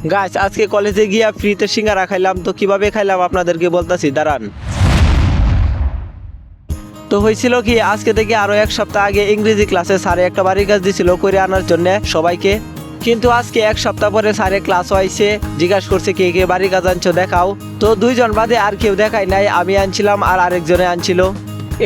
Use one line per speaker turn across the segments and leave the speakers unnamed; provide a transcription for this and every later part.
Guys আজকে কলেজে গিয়া ফ্রিতে সিঙ্গারা খাইলাম, তো কিভাবে খাইলাম আপনাদেরকে বলতাছি, দাঁড়ান। তো হয়েছিল কি, আজকে থেকে আরো এক সপ্তাহ আগে ইংরেজি ক্লাসে স্যারে একটা বাড়ির কাজ দিছিল করে আনার জন্য সবাইকে। কিন্তু আজকে এক সপ্তাহ পরে স্যারে ক্লাস হয়েছে, জিজ্ঞাসা করছে কে কে বাড়ির কাজ আনছো দেখাও। তো দুইজন বাদে আর কেউ দেখাই নাই, আমি আনছিলাম আর আরেকজনে আনছিল।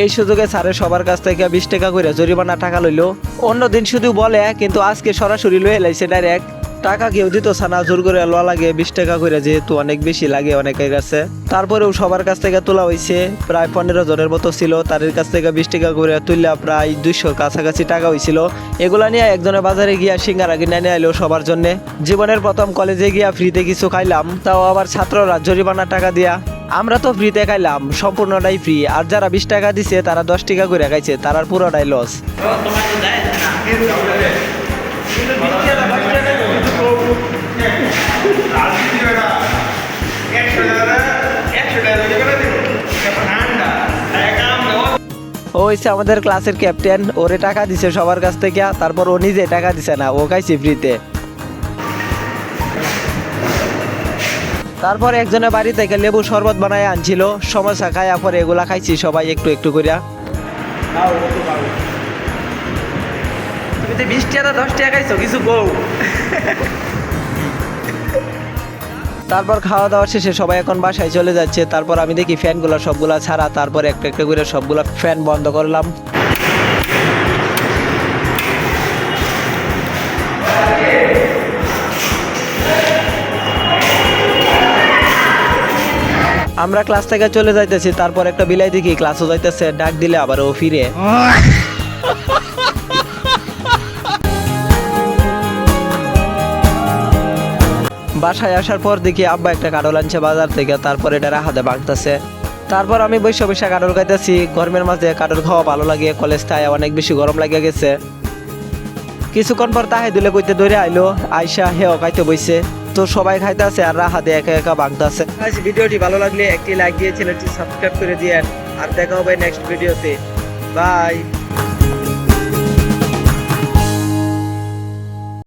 এই সুযোগে স্যারে সবার কাছ থেকে 20 টাকা করে জরিমানা টাকা লইলো। অন্যদিন শুধু বলে, কিন্তু আজকে সরাসরি লয়ে লাইছে ডাইরেক্ট। টাকা কেউ দিত না, জোর করে লওয়া লাগে 20 টাকা করে, যেহেতু অনেক বেশি লাগে অনেকের কাছে। তারপরেও সবার কাছ থেকে তোলা হয়েছে, প্রায় 15 জনের মতো ছিল। তাদের কাছ থেকে 20 টাকা করে তুললে প্রায় 200 কাছাকাছি টাকা হয়েছিল। এগুলা নিয়ে একজনের বাজারে গিয়া সিঙ্গারা কিনে নিয়ে এলো সবার জন্য। জীবনের প্রথম কলেজে গিয়া ফ্রিতে কিছু খাইলাম, তাও আবার ছাত্ররা জরিমানা টাকা দিয়া। আমরা তো ফ্রিতে খাইলাম, সম্পূর্ণটাই ফ্রি। আর যারা 20 টাকা দিছে তারা 10 টাকা করে খাইছে, তারার পুরোটাই লস। ও হচ্ছে আমাদের ক্লাসের ক্যাপ্টেন, ওরে টাকা দিছে সবার কাছ থেকে, তারপর ও নিজে টাকা দিছে না, ও খাইছে ফ্রিতে। তারপর একজনের বাড়ি থেকে লেবু শরবত বানায় আনছিল, সমস্যা খায়া পরে এগুলা খাইছি সবাই একটু একটু করিয়া। তুমি তো 20 টাকা 10 টাকা খাইছো, কিছু বউ। তারপর খাওয়া দাওয়া শেষে সবাই এখন বাসায় চলে যাচ্ছে। তারপর আমি দেখি ফ্যানগুলো সবগুলা ছাড়া, তারপর একটা একটা করে সবগুলা ফ্যান বন্ধ করলাম। আমরা ক্লাস থেকে চলে যাইতেছি, তারপর একটা বিলাই দেখি ক্লাসও যাইতেছে, ডাক দিলে আবার ও ফিরে। বাসায় আসার পর দেখি আব্বা একটা কাঁঠাল আনছে বাজার থেকে, তারপর এটা হাতে ভাঙতেছে। তারপর আমি বৈশা বৈশা কাঁঠাল খাইতেছি। গরমের মাঝে কাঁঠাল খাওয়া ভালো লাগে, কলেজটায় অনেক বেশি গরম লাগে গেছে। কিছুক্ষণ পর তাহে দিলে কইতে ধরে আইলো, আইসা হেও খাইতে বইছে। তো সবাই খাইতেছে আর হাতে একা একা ভাঙতেছে। ভিডিওটি ভালো লাগলে একটি লাইক দিয়ে চ্যানেলটি সাবস্ক্রাইব করে দিয়েন। আর দেখা হবে নেক্সট ভিডিওতে। বাই।